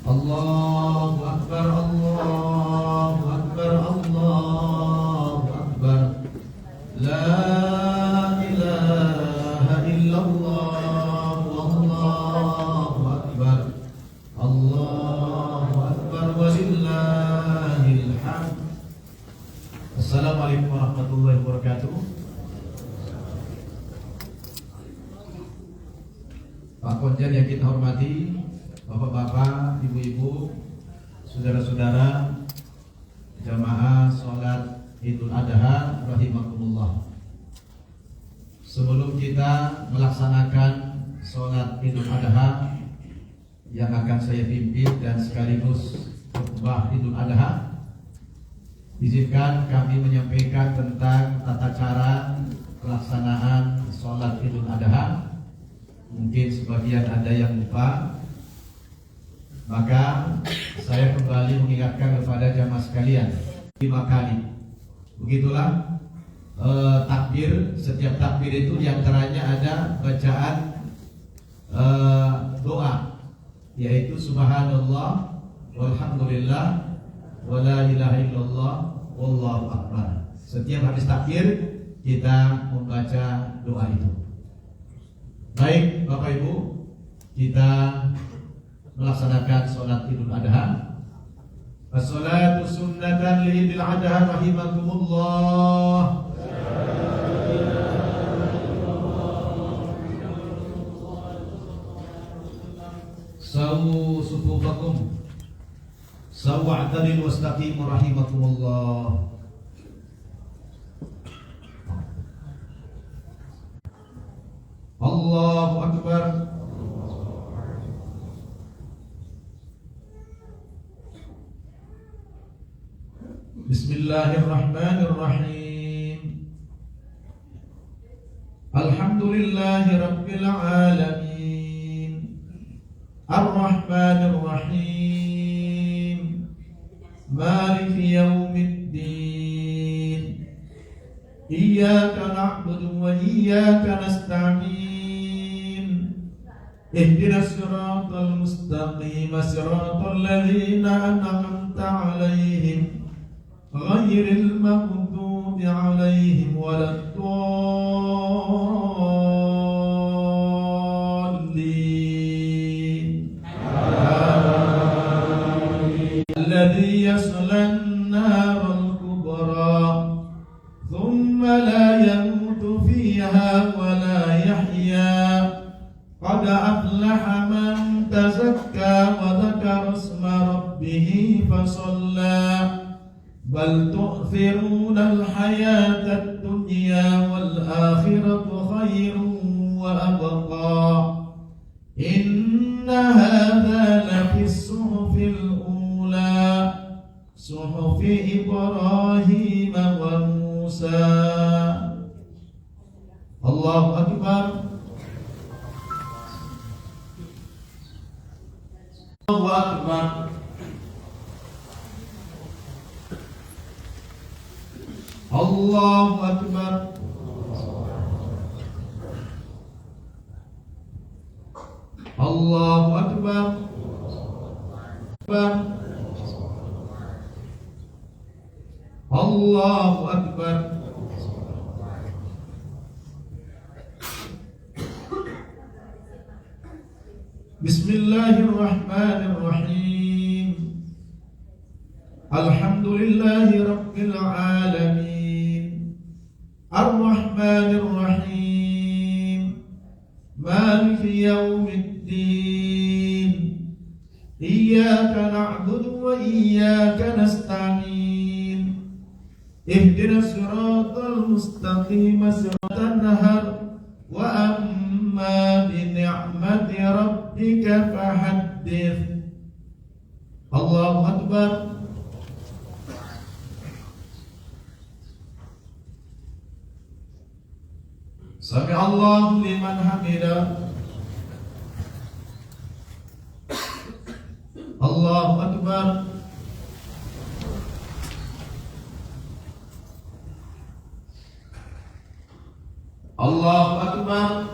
Allahu Akbar, Allahu Akbar, Allahu Akbar. La ilaha illallah, Allahu Akbar. Allahu Akbar, walillahil hamd. Assalamualaikum warahmatullahi wabarakatuh. Pak Konjen yang kita hormati, Bapak-bapak, ibu-ibu, saudara-saudara, jamaah sholat Idul Adha rahimakumullah. Sebelum kita melaksanakan sholat Idul Adha yang akan saya pimpin dan sekaligus khutbah Idul Adha, izinkan kami menyampaikan tentang tata cara pelaksanaan sholat Idul Adha. Mungkin sebagian ada yang lupa, maka saya kembali mengingatkan kepada jamaah sekalian 5 kali. Begitulah takbir. Setiap takbir itu diantaranya ada bacaan doa, yaitu subhanallah walhamdulillah wala ilaha illallah wallahu akbar. Setiap habis takbir kita membaca doa itu. Baik Bapak Ibu, kita melaksanakan sholat Idul Adha. As-salatu sunnatan li Idul Adha rahimakumullah. Sawu sufufakum, sawu a'tadil wastaqimu rahimakumullah. Allahu Akbar. Bismillahirrahmanirrahim. Alhamdulillahi Rabbil Alamin, Ar-Rahmanir-Rahim, Maliki Yawmiddin. Iyyaka na'budu wa iyyaka nasta'in. Ihdinas siratal mustaqim, siratal ladzina an'amta 'alaihim ghairil maghdubi 'alaihim waladdallin. Alladzi yaslan naral kubra thumma la yamutu fiha wa la yahya. Qad aflaha man tazakka wa dhakara isma rabbih fasalla. Bal tu'thiruna al-hayata ad-dunya wal akhiratu khairun wa abqa. Inna hadha lafi as-suhufil ula, suhufi Ibrahim wa Musa. Allahu Akbar. Allahu Akbar. Allahu Akbar. Allahu Akbar. Allahu Akbar. Bismillahirrahmanirrahim. Alhamdulillahi Rabbil Alamin, Ar-Rahmanir-Rahim, Maliki Yawmiddin. Iyyaka na'budu wa iyyaka nasta'in. Ihdinas siratal mustaqim, siratan nahar. Wa amma bi ni'mati rabbika fahaddits. Allahu Akbar. Sami Allahu liman hamidah. Allahu Akbar. Allahu Akbar.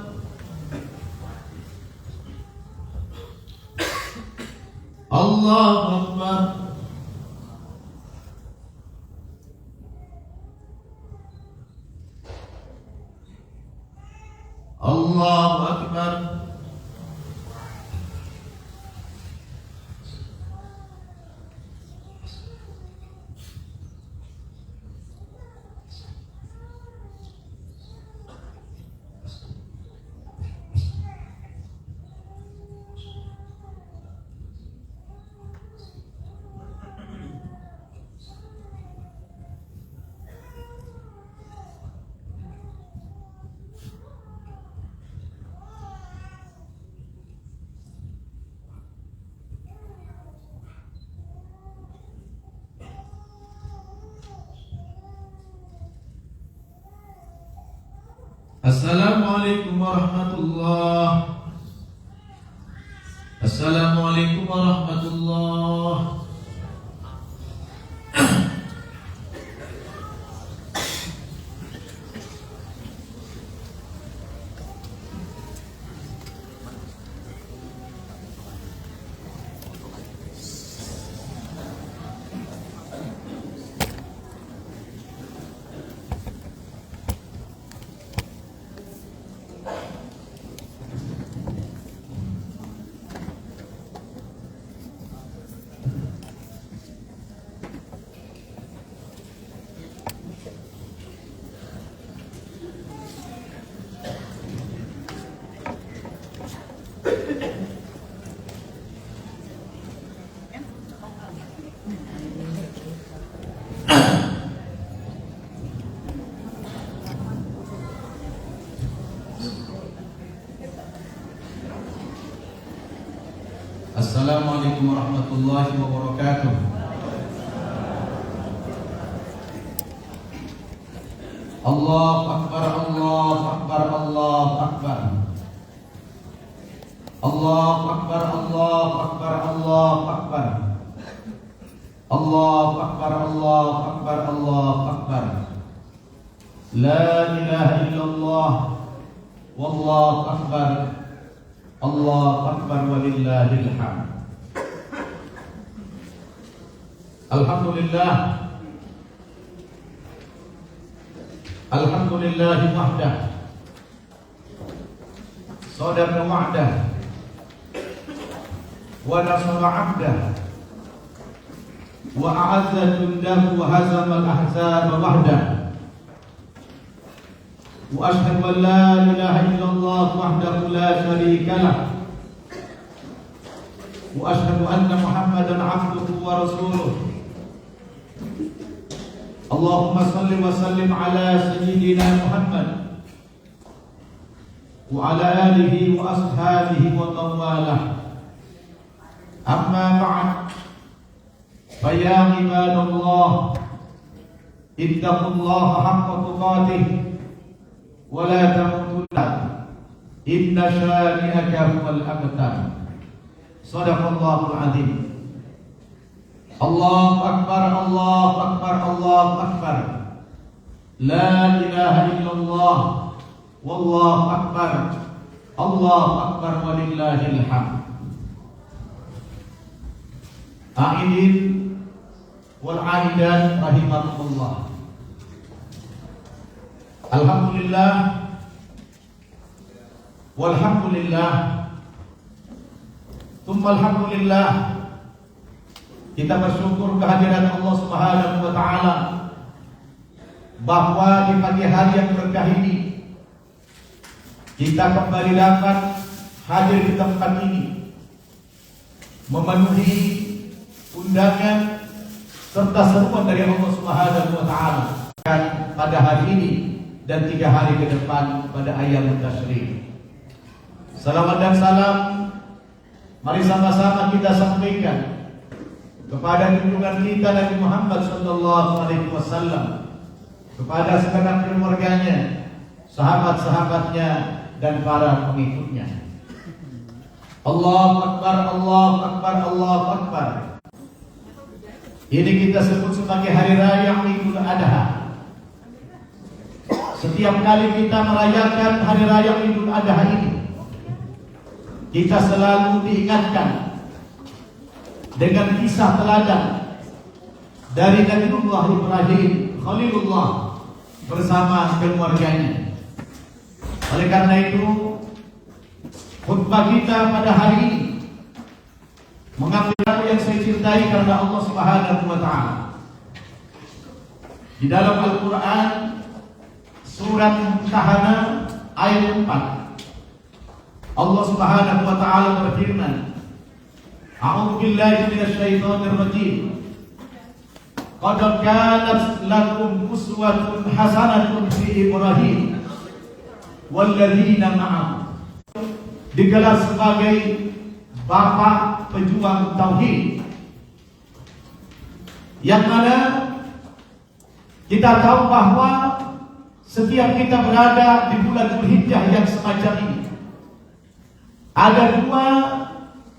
Allahu Akbar. Allahu Akbar. Assalamualaikum warahmatullah. Assalamualaikum warahmatullah. Assalamualaikum warahmatullahi wabarakatuh. Allahu Akbar, Allahu Akbar, Allahu Akbar. Allahu Akbar, Allahu Akbar, Allahu Akbar. Allahu Akbar, Allahu Akbar, Allahu Akbar. La ilaha illallah. Wallahu Akbar. Allahu Akbar walillahil hamd. Alhamdulillah. Alhamdulillah wahdah. Sadaqa wa'dah. Wa nasara 'abdah. Wa a'azza jundahu wa hazama al-ahzaba wahdah. Wa ashhadu an la ilaha illallah wahdahu la sharika lah. Wa ashhadu anna Muhammadan 'abduhu wa rasuluh. Allahumma salli wa sallim ala sayyidina Muhammad wa ala alihi wa ashabihi wa mawalah. Amma ba'd. Fa ya ibadallah, ittaqullaha haqqa tuqatih wa la tamutunna inna shani'aka huwal abtar. Shadaqallahul azim. Allahu Akbar, Allahu Akbar, Allahu Akbar. La ilaha illallah. Wallahu Akbar. Allahu Akbar walillahil hamd. A'idin wal 'aidan rahimakumullah. Alhamdulillah. Walhamdulillah. Tsumma alhamdulillah. Kita bersyukur kehadiran Allah Subhanahu wa taala bahwa di pagi hari yang berkah ini kita kembali dapat hadir di tempat ini memenuhi undangan serta seruan dari Allah Subhanahu wa taala pada hari ini dan 3 hari ke depan pada Ayyamut Tasyrik. Salawat dan salam mari sama-sama kita sampaikan kepada junjungan kita Nabi Muhammad sallallahu alaihi wasallam, kepada segenap keluarganya, sahabat-sahabatnya dan para pengikutnya. Allahu Akbar, Allahu Akbar, Allahu Akbar. Ini kita sebut sebagai hari raya Idul Adha. Setiap kali kita merayakan hari raya Idul Adha ini, kita selalu diingatkan dengan kisah teladan dari Nabiullah Ibrahim Khalilullah bersama keluarganya. Oleh karena itu, khutbah kita pada hari ini mengambil apa yang saya cintai karena Allah Subhanahu wa taala. Di dalam Al-Qur'an surat Mumtahanah ayat 4, Allah Subhanahu wa taala berfirman, A'udzu billahi minasy syaithanir rajim. Qad kanat lakum uswatun hasanatun fi Ibrahim walladzina ma'ahu. Digelar sebagai bapak pejuang tauhid, yang mana kita tahu bahwa setiap kita berada di bulan Dzulhijjah yang semacam ini, ada dua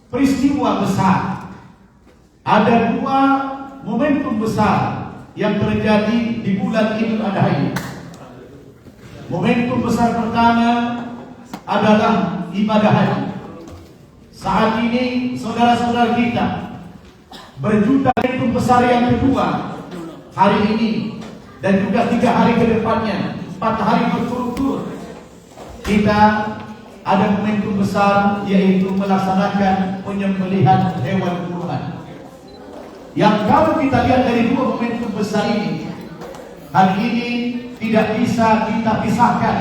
peristiwa besar, ada dua momentum besar yang terjadi di bulan Idul Adha ini. Momentum besar pertama adalah ibadah haji. Saat ini saudara-saudara kita berjuta. Momentum besar yang kedua hari ini dan juga 3 hari ke depannya, 4 hari berturut-turut, kita ada momentum besar, yaitu melaksanakan penyembelihan hewan kurban. Yang kalau kita lihat dari dua momentum besar ini, hari ini tidak bisa kita pisahkan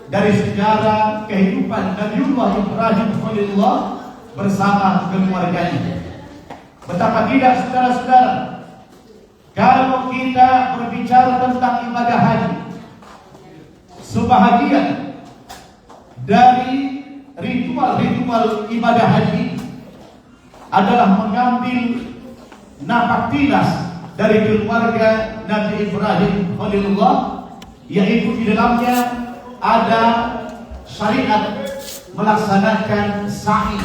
dari sejarah kehidupan Nabiullah Ibrahim Khalilullah bersama keluarganya. Betapa tidak, saudara-saudara, kalau kita berbicara tentang ibadah haji, sebahagian dari ritual-ritual ibadah haji adalah mengambil napak tilas dari keluarga Nabi Ibrahim Khalilullah, yaitu di dalamnya ada syariat melaksanakan sa'i,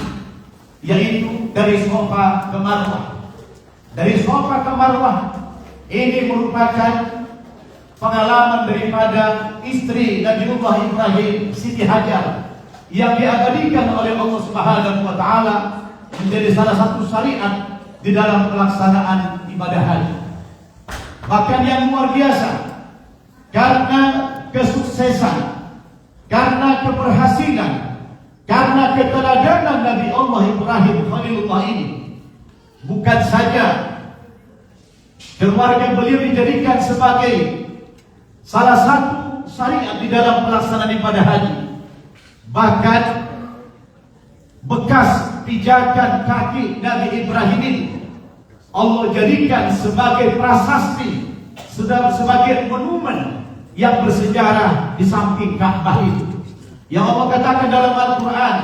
yaitu dari Safa ke Marwah. Dari Safa ke Marwah ini merupakan pengalaman daripada istri Nabiullah Ibrahim, Siti Hajar, yang diabadikan oleh Allah Subhanahu wa taala menjadi salah satu syariat di dalam pelaksanaan ibadah haji. Bahkan yang luar biasa, karena kesuksesan, karena keberhasilan, karena keteladanan Nabi Allah Ibrahim Khalilullah ini, bukan saja keluarga beliau dijadikan sebagai salah satu syariat di dalam pelaksanaan ibadah haji, bahkan bekas pijakan kaki Nabi Ibrahim ini Allah jadikan sebagai prasasti, sebagai monumen yang bersejarah di samping Ka'bah itu. Yang Allah katakan dalam Al-Quran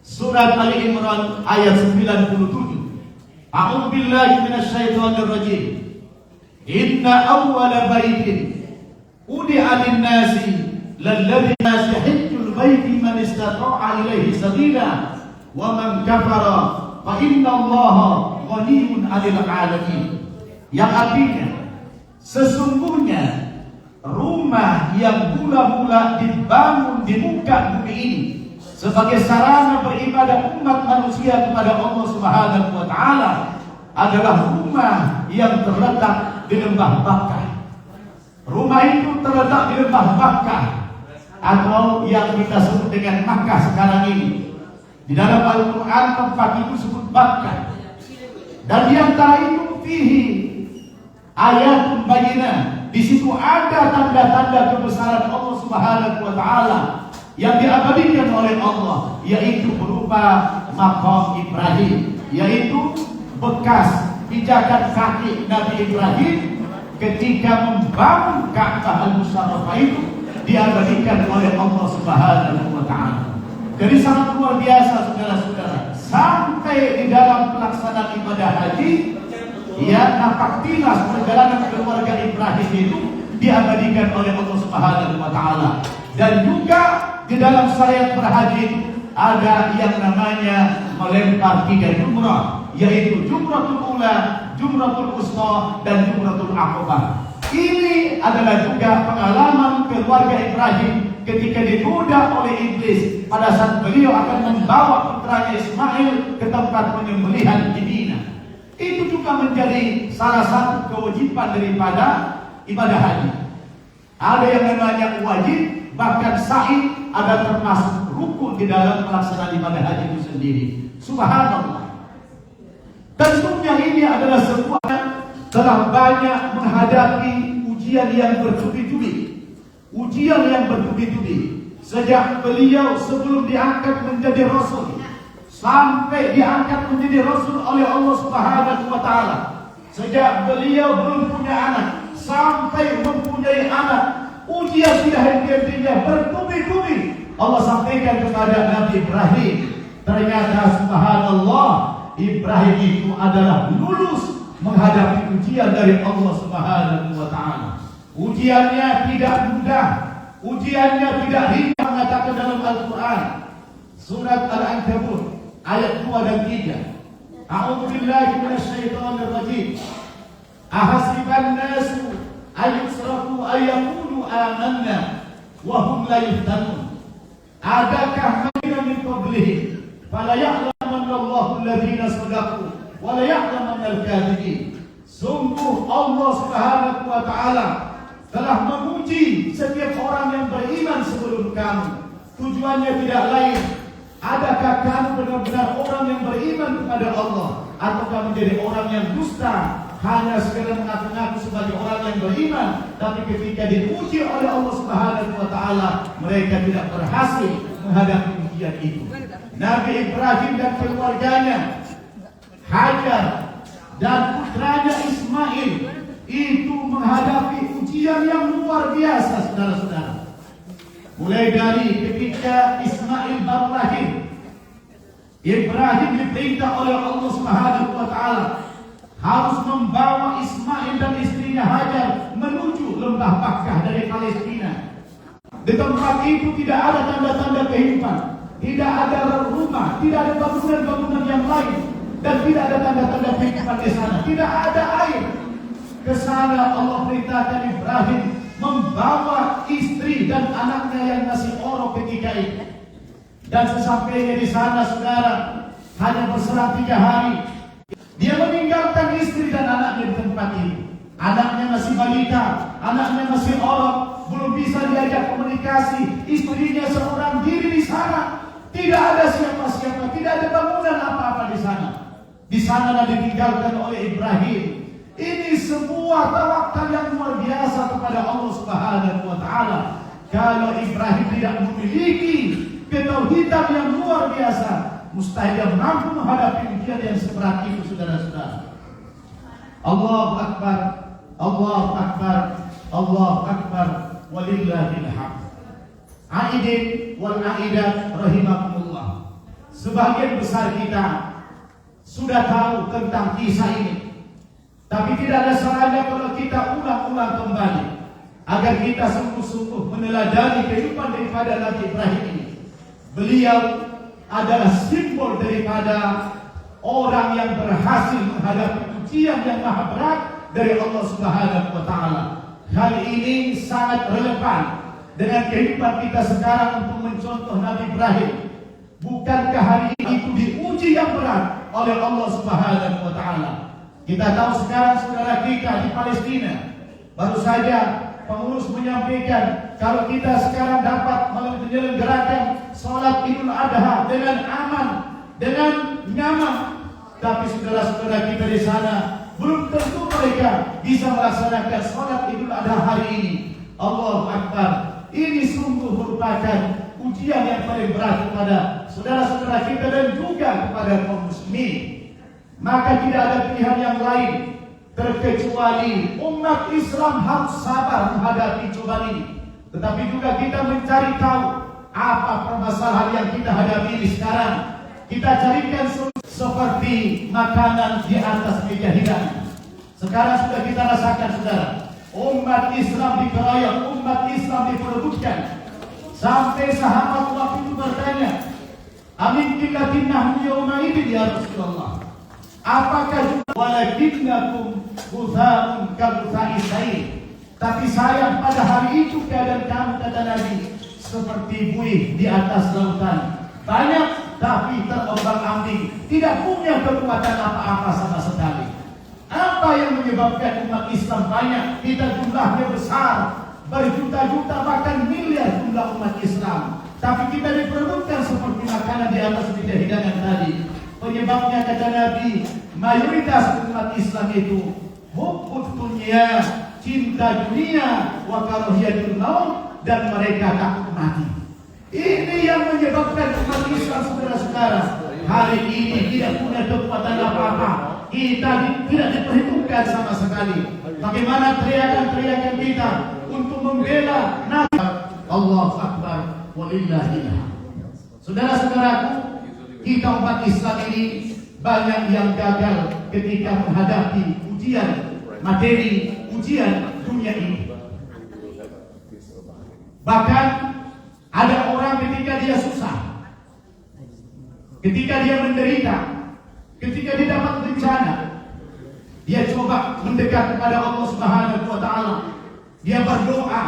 surat Ali Imran ayat 97, A'udzu billahi minasy syaithanir rajim. Inna awwala baitin udi'a lin-nasi lalladzi yahijjul baiti man istata'a ilaihi sabila wa man kafara fa innallaha ghaniyyun 'anil 'alamin. Yang artinya, sesungguhnya rumah yang mula-mula dibangun di muka bumi ini sebagai sarana beribadah umat manusia kepada Allah Subhanahu wa taala adalah rumah yang terletak di lembah Bakkah. Rumah itu terletak di lembah Bakkah, atau yang kita sebut dengan Makkah sekarang ini. Di dalam Al-Quran tempat itu disebut Bakkah. Dan di antara itu fihi ayatun bayyinah. Di situ ada tanda-tanda kebesaran Allah Subhanahu wa taala yang diabadikan oleh Allah, yaitu berupa maqam Ibrahim, yaitu bekas pijakan kaki Nabi Ibrahim ketika membangun Ka'bah Al-Musharrafah itu diabadikan oleh Allah Subhanahu wa taala. Jadi sangat luar biasa, saudara-saudara. Sampai di dalam pelaksanaan ibadah haji, ya, napak tilas perjalanan keluarga Ibrahim itu diabadikan oleh Allah Subhanahu wa taala. Dan juga di dalam syariat berhaji itu ada yang namanya melempar 3 jumrah, yaitu jumratul ula, jumratul wusta, dan jumratul aqabah. Ini adalah juga pengalaman keluarga Ibrahim ketika digoda oleh iblis pada saat beliau akan membawa putranya Ismail ke tempat penyembelihan di Mina. Itu juga menjadi salah satu kewajiban daripada ibadah haji. Ada yang namanya wajib, bahkan sa'i ada termasuk rukun di dalam pelaksanaan ibadah haji itu sendiri. Subhanallah. Tentunya ini adalah sebuah telah banyak menghadapi ujian yang bertubi-tubi. Ujian yang bertubi-tubi. Sejak beliau sebelum diangkat menjadi Rasul, sampai diangkat menjadi Rasul oleh Allah Subhanahu wa Ta'ala. Sejak beliau belum punya anak, sampai mempunyai anak, ujian tidak henti-hentinya, bertubi-tubi. Allah sampaikan kepada Nabi Ibrahim, ternyata subhanallah, Ibrahim itu adalah lulus menghadapi ujian dari Allah Subhanahu wa Ta'ala. Ujiannya tidak mudah, ujiannya tidak ringan, mengatakan dalam Al-Quran surat Al-Ankabut ayat 2 dan 3. A'udzu billahi minasyaitonir rajim. Ahasiban nasu ayusrafu ayaqulu amanna wa hum la yuftanun. Adakah mereka min qablihim fala ya'lamanna Allahu alladziina shadaqu wa la ya'lamanna al-kadhibin. Sungguh Allah Subhanahu wa Ta'ala telah menguji setiap orang yang beriman sebelum kamu. Tujuannya tidak lain, adakah kamu benar-benar orang yang beriman kepada Allah, ataukah menjadi orang yang dusta, hanya sekedar mengaku-ngaku sebagai orang yang beriman, tapi ketika diuji oleh Allah Subhanahu wa Ta'ala, mereka tidak berhasil menghadapi ujian itu. Nabi Ibrahim dan keluarganya, Hajar dan putranya Ismail, itu menghadapi ujian yang luar biasa, saudara-saudara. Mulai dari ketika Ismail baru lahir, Ibrahim diperintah oleh Allah Subhanahu wa Ta'ala harus membawa Ismail dan istrinya Hajar menuju lembah Makkah dari Palestina. Di tempat itu tidak ada tanda-tanda kehidupan, tidak ada rumah, tidak ada bangunan-bangunan yang lain, dan tidak ada tanda-tanda kehidupan di sana. Tidak ada air. Ke sana Allah perintahkan Ibrahim membawa istri dan anaknya yang masih orok ketika itu. Dan sesampainya di sana, saudara, hanya berselang 3 hari, dia meninggalkan istri dan anaknya di tempat itu. Anaknya masih balita, anaknya masih orok, belum bisa diajak komunikasi. Istrinya seorang diri di sana, tidak ada siapa-siapa, tidak ada bangunan apa-apa di sana. Di sana ditinggalkan oleh Ibrahim. Ini sebuah tawakal yang luar biasa kepada Allah Subhanahu wa Ta'ala. Kalau Ibrahim tidak memiliki ketauhidan yang luar biasa, mustahil mampu menghadapi ujian yang seberat itu, saudara-saudara. Allahu Akbar, Allahu Akbar, Allahu Akbar, walillahil hamd. Aidin wal aidat rahimakumullah. Sebagian besar kita sudah tahu tentang kisah ini, tapi tidak ada salahnya kalau kita ulang-ulang kembali agar kita sungguh-sungguh meneladani kehidupan daripada Nabi Ibrahim ini. Beliau adalah simbol daripada orang yang berhasil menghadapi ujian yang maha berat dari Allah Subhanahu wa Ta'ala. Hal ini sangat relevan dengan kehidupan kita sekarang untuk mencontoh Nabi Ibrahim. Bukankah hari itu diuji yang berat oleh Allah Subhanahu wa Ta'ala? Kita tahu sekarang saudara kita di Palestina, baru saja pengurus menyampaikan kalau kita sekarang dapat menyelenggarakan sholat Idul Adha dengan aman, dengan nyaman, tapi saudara-saudara kita di sana belum tentu mereka bisa melaksanakan sholat Idul Adha hari ini. Allahu Akbar. Ini sungguh merupakan ujian yang paling berat kepada saudara-saudara kita dan juga kepada kaum muslimin. Maka tidak ada pilihan yang lain terkecuali umat Islam harus sabar menghadapi cobaan ini. Tetapi juga kita mencari tahu apa permasalahan yang kita hadapi ini sekarang. Kita carikan seperti makanan di atas meja hidangan. Sekarang sudah kita rasakan, saudara, umat Islam dikeroyok, umat Islam diperebutkan. Sampai sahabat waktu itu bertanya, amin killatin nahnu yawma idin ya Rasulullah. Apakah walakinnakum ghutha'un kabutha'i sayyid. Tapi sayang pada hari itu keadaan kamu, kata Nabi, seperti buih di atas lautan. Banyak tapi terombang-ambing, tidak punya kekuatan apa-apa sama sekali. menyebabkan umat Islam banyak. Kita jumlahnya besar, berjuta-juta bahkan miliar jumlah umat Islam, tapi kita diperlukan seperti makanan di atas meja hidangan tadi. Penyebabnya kata Nabi, mayoritas umat Islam itu hubbud dunya, cinta dunia, wa karahiyatul maut, dan mereka takut mati. Ini yang menyebabkan umat Islam saudara-saudara hari ini tidak punya kekuatan apa-apa. Kita tidak diperhitungkan sama sekali. Bagaimana teriakan-teriakan kita untuk membela Nabi. Allahu Akbar walillahil hamd. Saudara-saudaraku, kita umat Islam ini banyak yang gagal ketika menghadapi ujian materi, ujian dunia ini. Bahkan ada orang ketika dia susah, ketika dia menderita, ketika dia dapat bencana, dia coba mendekat kepada Allah Subhanahu wa taala. Dia berdoa,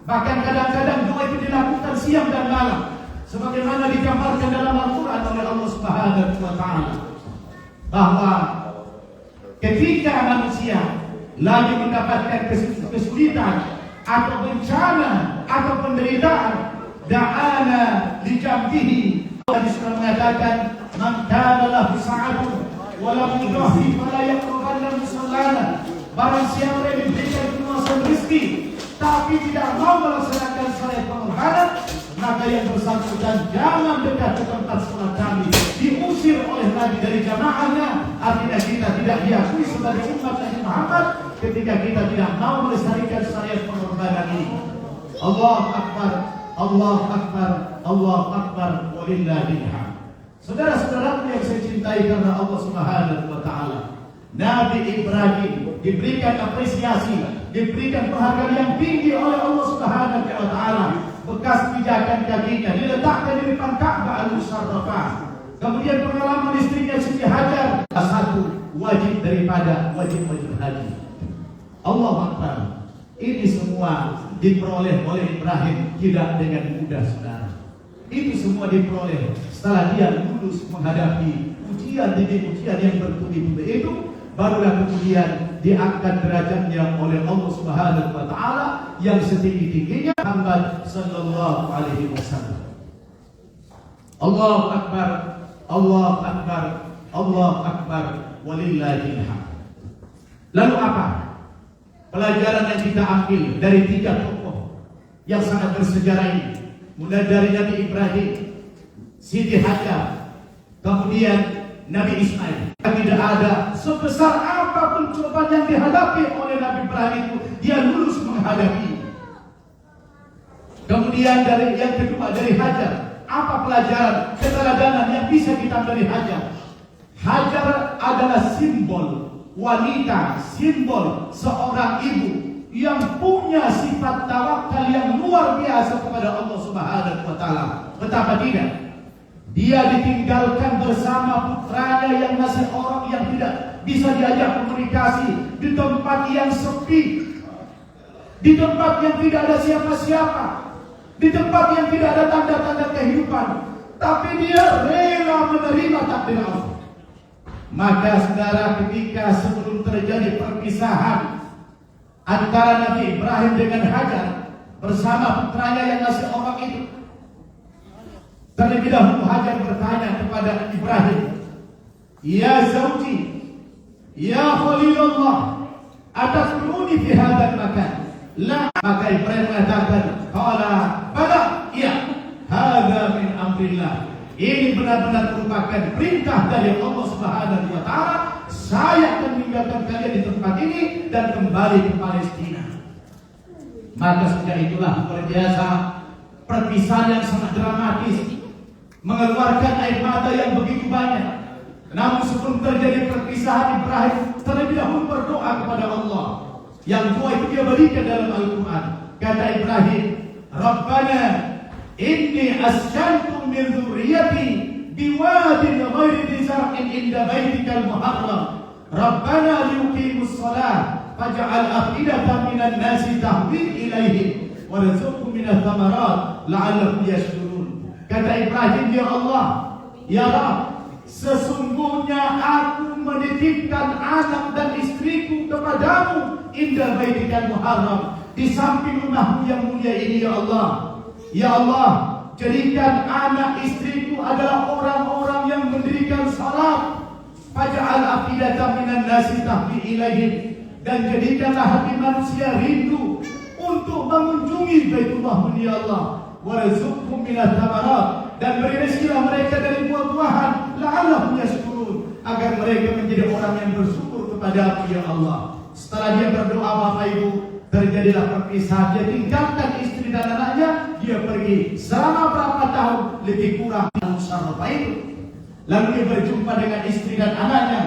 bahkan kadang-kadang doa itu dilakukan siang dan malam, sebagaimana digambarkan dalam Al-Qur'an oleh Allah Subhanahu wa taala, bahwa ketika manusia lagi mendapatkan kesulitan atau bencana atau penderitaan, da'ana li jambihi. Allah disuruh mengatakan, man kana lahu sa'atun wa lam yudahi fala yaqrabanna musallana. Barang siapa yang diberikan keluasan rezeki tapi tidak mau melaksanakan salat pengorbanan, maka yang bersangkutan jangan dekat ke tempat salat kami. Diusir oleh Nabi dari jamaahnya. Artinya kita tidak diakui sebagai umat Nabi Muhammad ketika kita tidak mau melestarikan syariat pengorbanan ini. Allahu Akbar, Allahu Akbar, Allahu Akbar walillahil hamd. Saudara-saudaraku yang saya cintai karena Allah Subhanahu wa taala, Nabi Ibrahim diberikan apresiasi, diberikan penghargaan yang tinggi oleh Allah Subhanahu wa taala. Bekas pijakan kakinya diletakkan di depan Ka'bah al-Musharrafah. Kemudian pengalaman istrinya Siti Hajar, satu wajib daripada wajib-wajib haji. Allahu Akbar. Ini semua diperoleh oleh Ibrahim tidak dengan mudah, saudara. Ini semua diperoleh setelah dia lulus menghadapi ujian demi ujian yang bertubi-tubi itu, barulah kemudian diangkat derajatnya oleh Allah Subhanahu wa taala yang setinggi-tingginya Muhammad sallallahu alaihi wasallam. Allahu Akbar, Allahu Akbar, Allahu Akbar walillahil hamd. Lalu apa pelajaran yang kita ambil dari tiga tokoh yang sangat bersejarah ini? Mulai dari Nabi Ibrahim, Siti Hajar, kemudian Nabi Ismail. Tidak ada sebesar apapun cobaan yang dihadapi oleh Nabi Ibrahim itu, dia lulus menghadapi. Kemudian dari yang kedua dari Hajar, apa pelajaran keteladanan yang bisa kita ambil dari Hajar? Hajar adalah simbol wanita, simbol seorang ibu yang punya sifat tawakal yang luar biasa kepada Allah Subhanahu wa taala. Betapa tidak, dia ditinggalkan bersama putranya yang masih orang yang tidak bisa diajak komunikasi, di tempat yang sepi, di tempat yang tidak ada siapa-siapa, di tempat yang tidak ada tanda-tanda kehidupan, tapi dia rela menerima takdir Allah. Maka saudara, ketika sebelum terjadi perpisahan antara Nabi Ibrahim dengan Hajar bersama putranya yang masih orang itu, terlebih dahulu Hajar bertanya kepada Ibrahim, "Ya zawji, ya Khalilullah, atadkhuluni fi hadzal makan?" La. Maka Ibrahim mengatakan, "Qala bala, ya, hadza min amrillah." Ini benar-benar merupakan perintah dari Allah Subhanahu wa taala. Saya akan meninggalkan kalian di tempat ini dan kembali ke Palestina. Maka sejak itulah luar biasa perpisahan yang sangat dramatis, mengeluarkan air mata yang begitu banyak. Namun sebelum terjadi perpisahan, Ibrahim terlebih dahulu berdoa kepada Allah. Yang doa itu dia berikan dalam Al-Quran. Kata Ibrahim, "Rabbana inni askantu min dzurriyyati biwadin ghairi dzi zar'in inda baitikal muharram. Rabbana liyuqimus shalah faj'al afidatan minan nasi tahwi ilaihim warzuqhum minats tsamarat la'allahum yashkurun." Kata Ibrahim, "Ya Allah, ya Rabb, sesungguhnya aku menitipkan anak dan istriku kepadamu inda baitikal muharram, di samping rumahmu yang mulia ini ya Allah. Ya Allah, jadikan anak istriku adalah orang-orang yang mendirikan salat. Faj'al afidatan minan nasi tahwi ilaihim, dan jadikanlah hati manusia rindu untuk mengunjungi Baitullah ya Allah. Warzuqhum minat thamarat, dan beri rezekilah mereka dari buah-buahan, la'allahum yashkurun, agar mereka menjadi orang yang bersyukur kepada-Mu ya Allah. Setelah dia berdoa, Bapak Ibu, terjadilah perpisahan. Dia tinggalkan istri dan anaknya, dia pergi selama berapa tahun, lebih kurang Bapak Ibu. Lalu dia berjumpa dengan istri dan anaknya,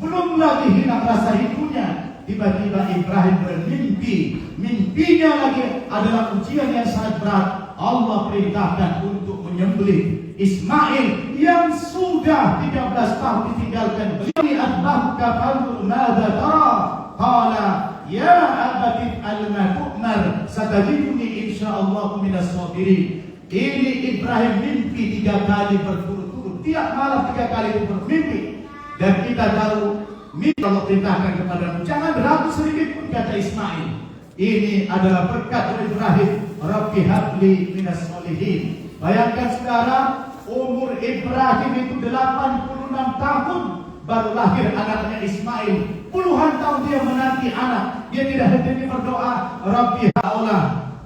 belum lagi hilang rasa rindunya. Tiba-tiba Ibrahim bermimpi. Mimpinya lagi adalah ujian yang sangat berat. Allah perintahkan untuk menyembelih Ismail yang sudah 13 tahun ditinggalkan. Beli adbahka fanzur madza tara, qala ya abati al-ma tu'mar satajiduni insyaallah minas sabirin. Ini Ibrahim mimpi 3 kali berturut-turut, tiap malam 3 kali bermimpi. Dan kita tahu mimpi Allah perintahkan kepadamu, jangan ragu sedikit pun, kata Ismail. Ini adalah berkat dari Ibrahim. Rabbi habli minas solihin. Bayangkan sekarang umur Ibrahim itu 86 tahun baru lahir anaknya Ismail. Puluhan tahun dia menanti anak. Dia tidak henti berdoa Rabbi haula.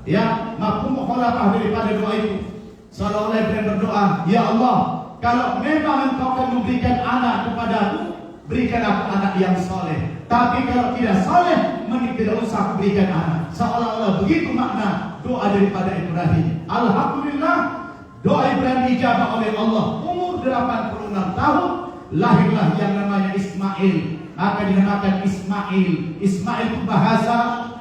Ya, mafhum mukhalafah daripada doa itu. Seolah-olah Ibrahim berdoa, ya Allah, kalau memang Engkau akan memberikan anak kepadaku, berikan aku anak yang soleh. Tapi kalau tidak soleh, mending tidak usah berikan anak. Seolah-olah begitu makna doa daripada Ibrahim. Alhamdulillah, doa Ibrahim dijawab oleh Allah. Umur 86 tahun, lahirlah yang namanya Ismail. Maka dinamakan Ismail. Ismail itu bahasa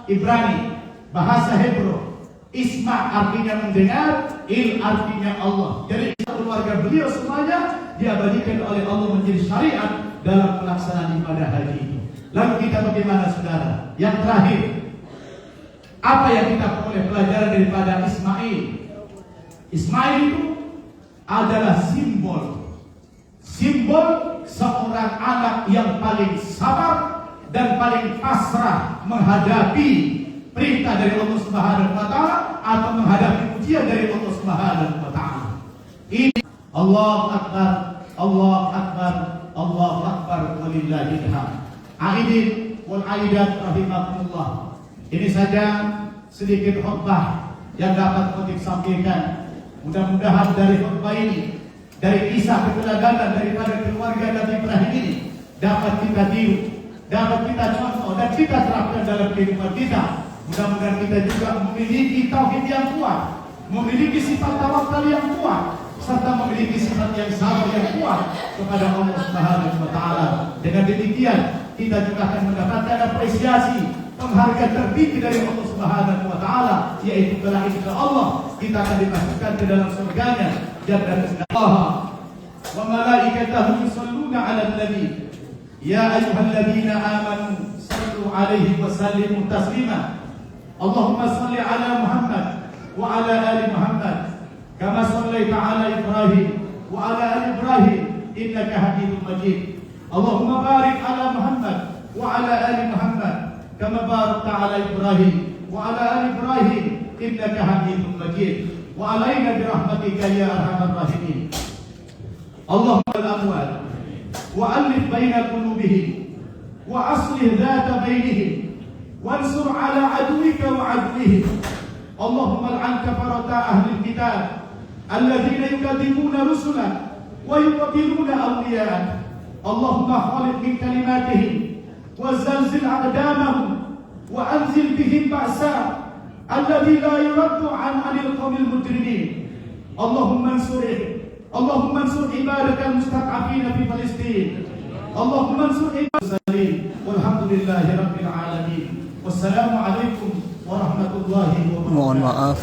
Ibrani, bahasa Hebrew. Isma artinya mendengar, il artinya Allah. Jadi keluarga beliau semuanya diabadikan oleh Allah menjadi syariat dalam pelaksanaan ibadah haji itu. Lalu kita bagaimana saudara? Yang terakhir, apa yang kita boleh pelajaran daripada Ismail? Ismail itu adalah simbol seorang anak yang paling sabar dan paling pasrah menghadapi perintah dari Allah Subhanahu wa taala atau menghadapi ujian dari Allah Subhanahu wa taala. Ini Allahu Akbar, Allahu Akbar, Allahu Akbar walillahil hamd. Aidin wal aidat rahimakumullah. Ini saja sedikit khutbah yang dapat kutip sampaikan. Mudah-mudahan dari khutbah ini, dari kisah keteladanan daripada keluarga Nabi Ibrahim ini, dapat kita tiru, dapat kita contoh dan kita terapkan dalam kehidupan kita. Mudah-mudahan kita juga memiliki tauhid yang kuat, memiliki sifat tawakal yang kuat, serta memiliki sifat yang sabar yang kuat kepada Allah Subhanahu wa taala. Dengan demikian kita juga akan mendapatkan apresiasi, penghargaan tertinggi dari Allah Subhanahu wa taala, yaitu kelak insya Allah kita akan dimasukkan ke dalam surganya. Jannatul Allah wa malaikatahu yusholluna 'alan nabi ya ayyuhalladzina amanu sallu 'alaihi wa sallimu taslima. Allahumma shalli 'ala Muhammad wa 'ala ali Muhammad kama shallaita 'ala Ibrahim wa 'ala ali Ibrahim innaka Hamidum Majid. Allahumma barik 'ala Muhammad wa 'ala ali Muhammad kama barakta 'ala Ibrahim wa 'ala ali Ibrahim innaka Hamidum Majid. Wa 'alaina bi rahmatika ya arhamar rahimin. Allahumma al-amwal wa alif baina qulubihim wa aslih dhata bainihim wansur 'ala 'aduwika wa 'aduwwihim. Allahumma al'an kafarata ahli al-kitab alladhina yukadzibuna rusulak wa yuqatiluna awliya'ak. Allahumma khalid min kalimatihim wa zalzil aqdamahum wa anzil bihim ba'sa alladhi la yuraddu 'anil qawmil mujrimin. Allahumma ansur ibadakal mustad'afina fi Palestin. Allahumma ansur ibadakal walhamdulillahi rabbil alamin. Wassalamu alaikum warahmatullahi wabarakatuh. Mohon maaf